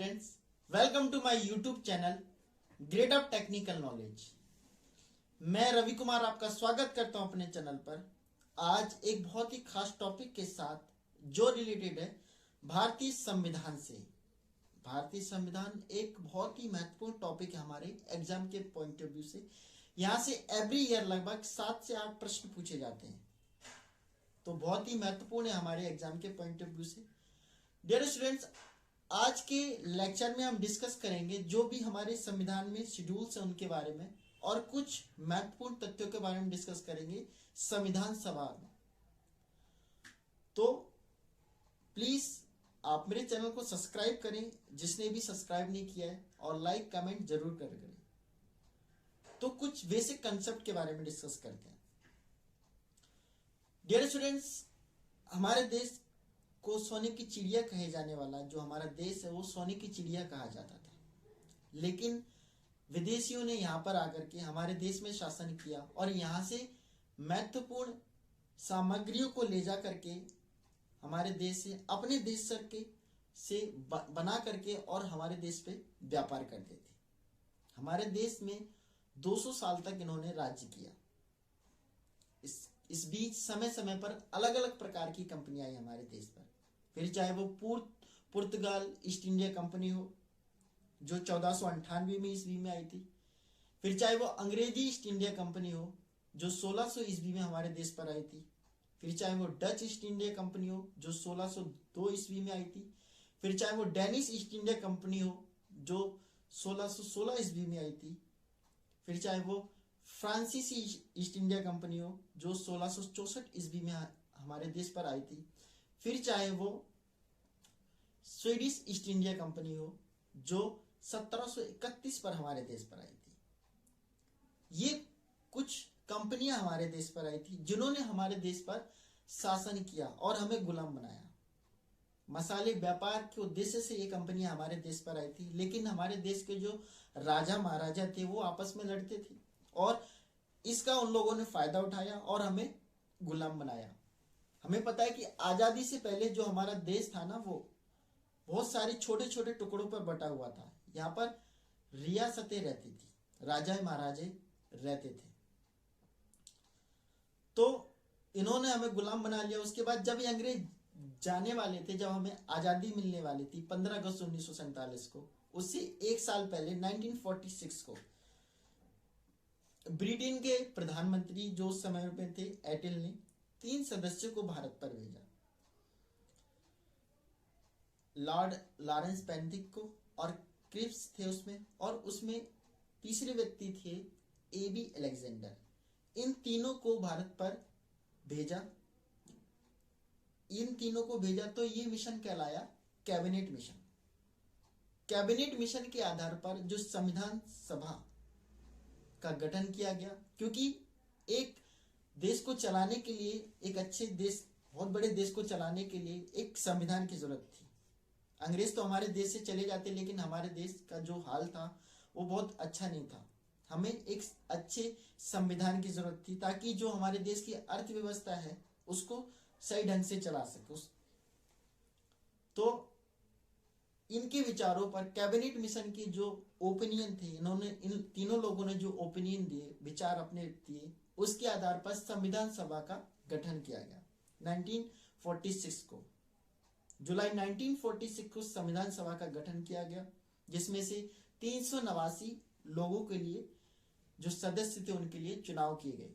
Students, welcome to my YouTube channel grade of technical knowledge. मैं रवि कुमार आपका स्वागत करता हूं अपने चैनल पर। आज एक बहुत ही खास टॉपिक के साथ जो रिलेटेड है भारतीय संविधान से। भारतीय संविधान एक बहुत ही महत्वपूर्ण टॉपिक है हमारे एग्जाम के पॉइंट ऑफ व्यू से। यहाँ से एवरी ईयर लगभग 7 से 8 प्रश्न पूछे जाते हैं, तो बहुत ही महत्वपूर्ण है हमारे एग्जाम के पॉइंट ऑफ व्यू से। डियर स्टूडेंट्स, आज के लेक्चर में हम डिस्कस करेंगे जो भी हमारे संविधान में शेड्यूल्स हैं उनके बारे में, और कुछ महत्वपूर्ण तथ्यों के बारे में डिस्कस करेंगे संविधान सभा में। तो प्लीज आप मेरे चैनल को सब्सक्राइब करें जिसने भी सब्सक्राइब नहीं किया है, और लाइक कमेंट जरूर करें। तो कुछ बेसिक कंसेप्ट के बारे में डिस्कस करते हैं। डियर स्टूडेंट्स, हमारे देश को सोने की चिड़िया कहे जाने वाला जो हमारा देश है वो सोने की चिड़िया कहा जाता था, लेकिन विदेशियों ने यहाँ पर आकर के हमारे देश में शासन किया और यहाँ से महत्वपूर्ण सामग्रियों को ले जा करके हमारे देश से अपने देश से बना करके और हमारे देश पे व्यापार करते थे। हमारे देश में 200 साल तक इन्होंने राज्य किया। इस बीच समय समय पर अलग अलग प्रकार की कंपनियां आई हमारे देश पर। फिर चाहे वो पुर्तगाल ईस्ट इंडिया कंपनी हो जो 1498 में ईस्वी में आई थी, फिर चाहे वो अंग्रेजी ईस्ट इंडिया कंपनी हो जो 1600 ईस्वी में हमारे देश पर आई थी, फिर चाहे वो डच ईस्ट इंडिया कंपनी हो जो 1602 ईस्वी में आई थी, फिर चाहे वो डेनिश ईस्ट इंडिया कंपनी हो जो 1616 ईस्वी में आई थी, फिर चाहे वो फ्रांसीसी ईस्ट इंडिया कंपनी हो जो 1664 ईस्वी में हमारे देश पर आई थी, फिर चाहे वो स्वीडिश ईस्ट इंडिया कंपनी हो जो 1731 पर हमारे देश पर आई थी। ये कुछ कंपनियां हमारे देश पर आई थी जिन्होंने हमारे देश पर शासन किया और हमें गुलाम बनाया। मसाले व्यापार के उद्देश्य से ये कंपनियां हमारे देश पर आई थी, लेकिन हमारे देश के जो राजा महाराजा थे वो आपस में लड़ते थे और इसका उन लोगों ने फायदा उठाया और हमें गुलाम बनाया। हमें पता है कि आजादी से पहले जो हमारा देश था ना, वो बहुत सारी छोटे छोटे टुकड़ों पर बटा हुआ था। यहाँ पर रियासतें रहती थी, राजा महाराजे रहते थे। तो इन्होंने हमें गुलाम बना लिया। उसके बाद जब ये अंग्रेज जाने वाले थे, जब हमें आजादी मिलने वाली थी 15 अगस्त 1947 को, उससे एक साल पहले 1946 को ब्रिटेन के प्रधानमंत्री जो उस समय में थे एटेल ने 3 सदस्यों को भारत पर भेजा, लॉर्ड लॉरेंस पेंथिक को, और क्रिप्स थे उसमें, और उसमें तीसरे व्यक्ति थे एबी अलेक्जेंडर। इन तीनों को भारत पर भेजा। तो ये मिशन कहलाया कैबिनेट मिशन। कैबिनेट मिशन के आधार पर जो संविधान सभा का गठन किया गया, क्योंकि एक देश को चलाने के लिए, एक अच्छे देश, बहुत बड़े देश को चलाने के लिए एक संविधान की जरूरत थी। अंग्रेज तो हमारे देश से चले जाते, लेकिन हमारे देश का जो हाल था वो बहुत अच्छा नहीं था। हमें एक अच्छे संविधान की जरूरत थी ताकि जो हमारे देश की अर्थव्यवस्था है उसको सही ढंग से चला सके। तो इनके विचारों पर कैबिनेट मिशन की जो ओपिनियन थे, इन्होंने इन तीनों लोगों ने जो ओपिनियन दिए, विचार अपने दिए, उसके आधार पर संविधान सभा का गठन किया गया 1946 को। जुलाई 1946 को संविधान सभा का गठन किया गया, जिसमें से 389 लोगों के लिए जो सदस्य थे उनके लिए चुनाव किए गए,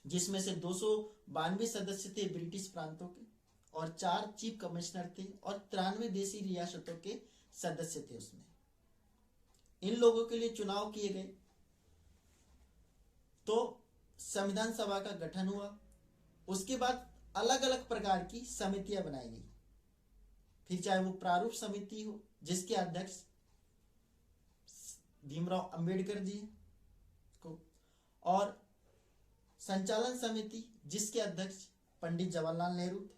जिसमें से 292 सदस्य थे ब्रिटिश प्रांतों के, और 4 चीफ कमिश्नर थे, और 93 देशी रियासतों के सदस्य थे उसमें। इन लोगों के लिए चुनाव किए गए। तो संविधान सभा का गठन हुआ। उसके बाद अलग अलग प्रकार की समितियां बनाई गई। फिर चाहे वो प्रारूप समिति हो जिसके अध्यक्ष भीमराव अंबेडकर जी को, और संचालन समिति जिसके अध्यक्ष पंडित जवाहरलाल नेहरू थे,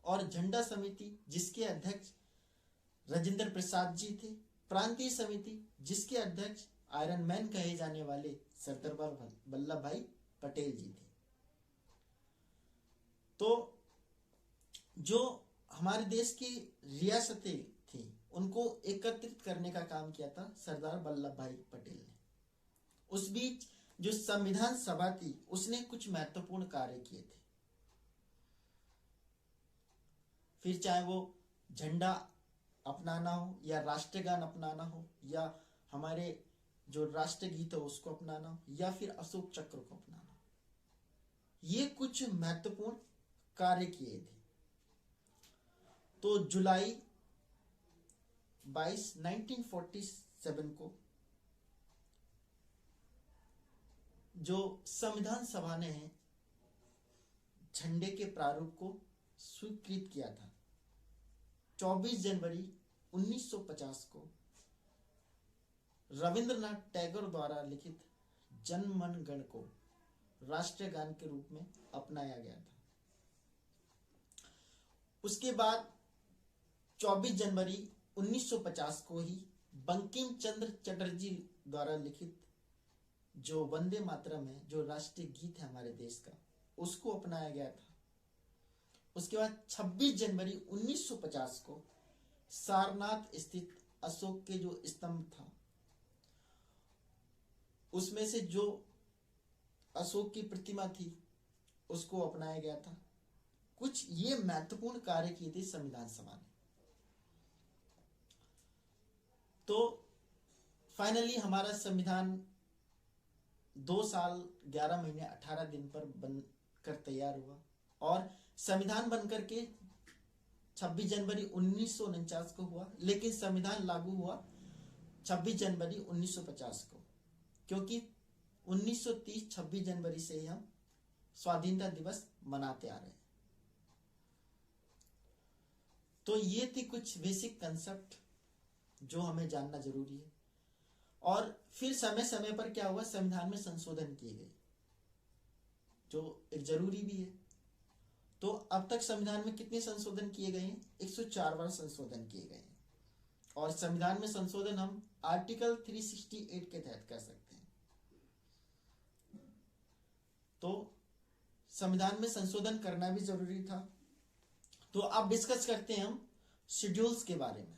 और झंडा समिति जिसके अध्यक्ष राजेंद्र प्रसाद जी थे, प्रांतीय समिति जिसके अध्यक्ष आयरन मैन कहे जाने वाले सरदार वल्लभ भाई पटेल जी थे। तो जो हमारे देश की रियासतें थी उनको एकत्रित करने का काम किया था सरदार वल्लभ भाई पटेल ने। उस बीच जो संविधान सभा थी उसने कुछ महत्वपूर्ण कार्य किए थे। फिर चाहे वो झंडा अपनाना हो या राष्ट्रगान अपनाना हो या हमारे जो राष्ट्रगीत है उसको अपनाना हो या फिर अशोक चक्र को अपनाना हो, ये कुछ महत्वपूर्ण कार्य किए थे। तो जुलाई 22, 1947 को जो संविधान सभा ने झंडे के प्रारूप को स्वीकृत किया था, 24 जनवरी 1950 को रविंद्रनाथ टैगोर द्वारा लिखित जन मन गण को राष्ट्रीय गान के रूप में अपनाया गया था। उसके बाद 24 जनवरी 1950 को ही बंकिम चंद्र चटर्जी द्वारा लिखित जो वंदे मातरम है, जो राष्ट्रीय गीत है हमारे देश का, उसको अपनाया गया था। उसके बाद 26 जनवरी 1950 को सारनाथ स्थित अशोक के जो स्तंभ था उसमें से जो अशोक की प्रतिमा थी उसको अपनाया गया था। कुछ ये महत्वपूर्ण कार्य किए थे संविधान सभा ने। तो फाइनली हमारा संविधान 2 साल 11 महीने 18 दिन पर बनकर तैयार हुआ और संविधान बनकर के 26 जनवरी 1949 को हुआ, लेकिन संविधान लागू हुआ 26 जनवरी 1950 को, क्योंकि 1930 26 जनवरी से ही हम स्वाधीनता दिवस मनाते आ रहे हैं। तो ये थी कुछ बेसिक कंसेप्ट जो हमें जानना जरूरी है। और फिर समय समय पर क्या हुआ, संविधान में संशोधन किए गए जो एक जरूरी भी है। तो अब तक संविधान में कितने संशोधन किए गए हैं? 104 बार संशोधन किए गए हैं। और संविधान में संशोधन हम आर्टिकल 368 के तहत कर सकते हैं। तो संविधान में संशोधन करना भी जरूरी था। तो अब डिस्कस करते हैं हम शेड्यूल्स के बारे में।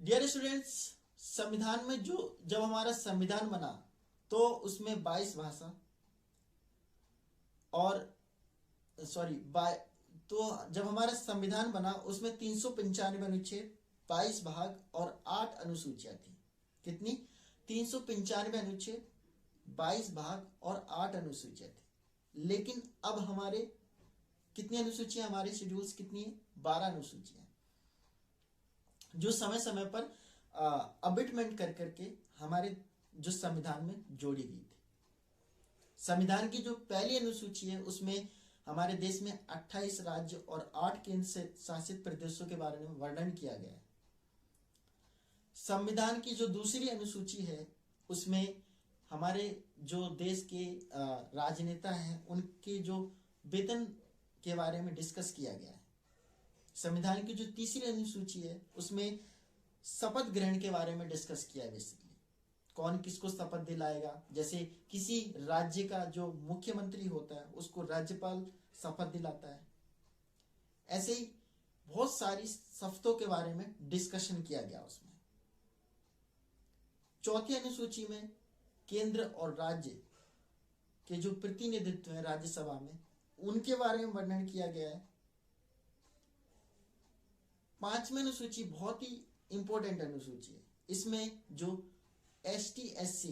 डियर स्टूडेंट्स, संविधान में जब हमारा संविधान बना तो उसमें 22 भाषा और तो जब हमारा संविधान बना उसमें 395 अनुच्छेद, 22 भाग और 8 अनुसूचियां थी। कितनी? 395 अनुच्छेद, 22 भाग और 8 अनुसूचियां थी। लेकिन अब हमारे कितनी अनुसूचियां, हमारे शेड्यूल्स कितनी है? 12 अनुसूचियां, जो समय समय पर अबिटमेंट कर करके हमारे जो संविधान में जोड़ी गई थी। संविधान की जो पहली अनुसूची है उसमें हमारे देश में 28 राज्य और 8 केंद्र शासित प्रदेशों के बारे में वर्णन किया गया है। संविधान की जो दूसरी अनुसूची है उसमें हमारे जो देश के राजनेता हैं उनके जो वेतन के बारे में डिस्कस किया गया है। संविधान की जो तीसरी अनुसूची है उसमें शपथ ग्रहण के बारे में डिस्कस किया है। बेसिकली कौन किसको शपथ दिलाएगा, जैसे किसी राज्य का जो मुख्यमंत्री होता है उसको राज्यपाल शपथ दिलाता है। ऐसे ही बहुत सारी शपथों के बारे में डिस्कशन किया गया उसमें। चौथी अनुसूची में केंद्र और राज्य के जो प्रतिनिधित्व है राज्यसभा में उनके बारे में वर्णन किया गया है। 5वीं अनुसूची बहुत ही इंपॉर्टेंट अनुसूची है। इसमें जो ST SC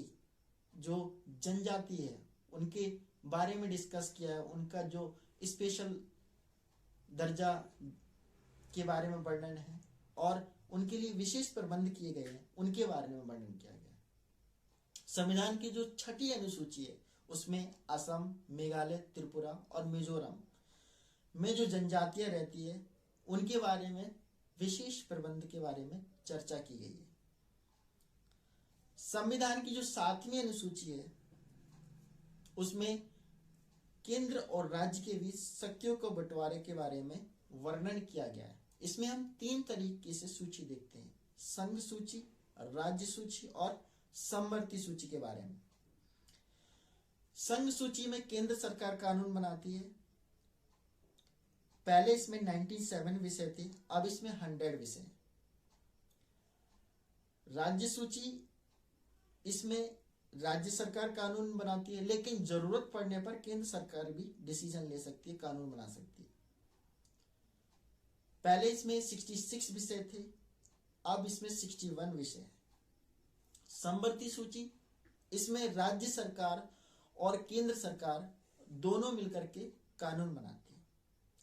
जो जनजाति है उनके बारे में डिस्कस किया है। उनका जो स्पेशल दर्जा के बारे में वर्णन है और उनके लिए विशेष प्रबंध किए गए हैं, उनके बारे में वर्णन किया गया है। संविधान की जो 6ठी अनुसूची है उसमें असम, मेघालय, त्रिपुरा और मिजोरम में जो जनजातियां रहती है उनके बारे में विशेष प्रबंध के बारे में चर्चा की गई है। संविधान की जो 7वीं अनुसूची है उसमें केंद्र और राज्य के बीच शक्तियों को बंटवारे के बारे में वर्णन किया गया है। इसमें हम 3 तरीके से सूची देखते हैं, संघ सूची, राज्य सूची और समवर्ती सूची के बारे में। संघ सूची में केंद्र सरकार कानून बनाती है। पहले इसमें 97 विषय थे, अब इसमें 100 विषय। राज्य सूची, इसमें राज्य सरकार कानून बनाती है, लेकिन जरूरत पड़ने पर केंद्र सरकार भी डिसीजन ले सकती है, कानून बना सकती है। पहले इसमें 66 विषय थे, अब इसमें 61 विषय है। समवर्ती सूची, इसमें राज्य सरकार और केंद्र सरकार दोनों मिलकर के कानून बनाती है।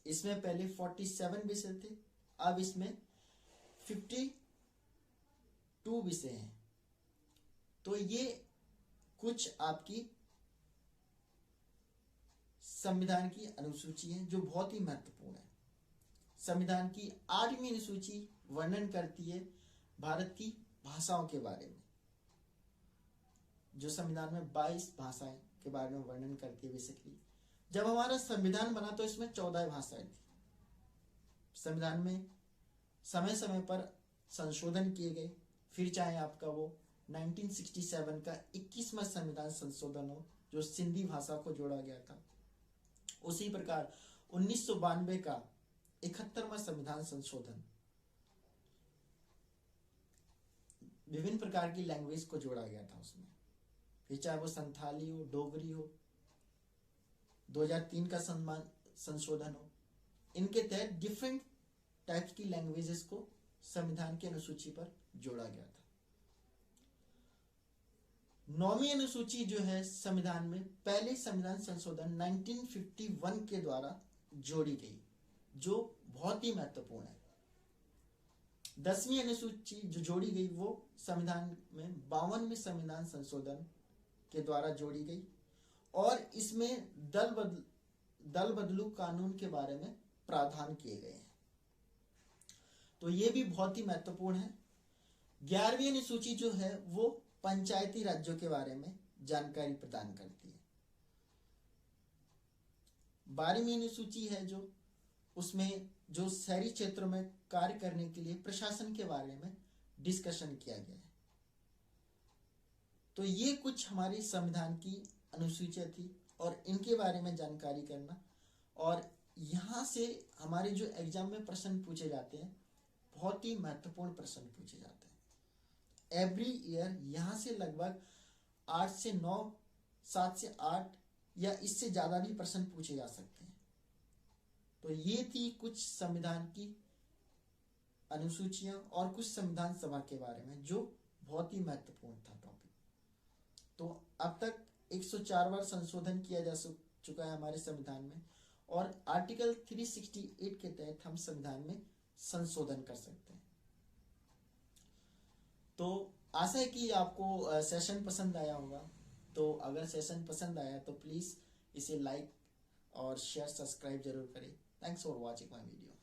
इसमें पहले 47 विषय थे, अब इसमें 52 विषय हैं। तो ये कुछ आपकी संविधान की अनुसूची है जो बहुत ही महत्वपूर्ण है। संविधान की 8वीं अनुसूची वर्णन करती है भारत की भाषाओं के बारे में, जो संविधान में 22 भाषाएं के बारे में वर्णन करती है। बेसिकली जब हमारा संविधान बना तो इसमें 14 भाषाएं थी। संविधान में समय समय पर संशोधन किए गए, फिर चाहे आपका वो 1967 का 21वां संविधान संशोधन हो जो सिंधी भाषा को जोड़ा गया था, उसी प्रकार 1992 का 71वां संविधान संशोधन विभिन्न प्रकार की लैंग्वेज को जोड़ा गया था उसमें, फिर चाहे वो संथाली हो, डोगरी हो, 2003 का संशोधन हो। इनके तहत डिफरेंट टाइप्स की लैंग्वेजेस को संविधान की अनुसूची पर जोड़ा गया था। 9वीं अनुसूची जो है संविधान में पहले संविधान संशोधन 1951 के द्वारा जोड़ी गई, जो बहुत ही महत्वपूर्ण है। 10वीं अनुसूची जो जोड़ी गई वो संविधान में 52वें संविधान संशोधन के द्वारा जोड़ी गई, और इसमें दल बदलू कानून के बारे में प्रावधान किए गए हैं। तो ये भी बहुत ही महत्वपूर्ण है। 11वीं अनुसूची जो है वो पंचायती राज्यों के बारे में जानकारी प्रदान करती है। 12वीं अनुसूची है जो उसमें जो शहरी क्षेत्रों में कार्य करने के लिए प्रशासन के बारे में डिस्कशन किया गया है। तो ये कुछ हमारी संविधान की अनुसूचियां थी और इनके बारे में जानकारी करना, और यहाँ से हमारे जो एग्जाम में प्रश्न पूछे जाते हैं बहुत ही महत्वपूर्ण प्रश्न पूछे जाते हैं एवरी ईयर। यहाँ से लगभग 8 से 9, 7 से 8 या इससे ज़्यादा भी प्रश्न पूछे जा सकते हैं। तो ये थी कुछ संविधान की अनुसूचियां और कुछ संविधान सभा के बारे में जो बहुत ही महत्वपूर्ण था टॉपिक। तो अब तक 104 बार संशोधन किया जा चुका है हमारे संविधान में, और आर्टिकल 368 के तहत हम संविधान में संशोधन कर सकते हैं। तो आशा है कि आपको सेशन पसंद आया होगा। तो अगर सेशन पसंद आया तो प्लीज़ इसे लाइक और शेयर सब्सक्राइब जरूर करें। Thanks for watching my video.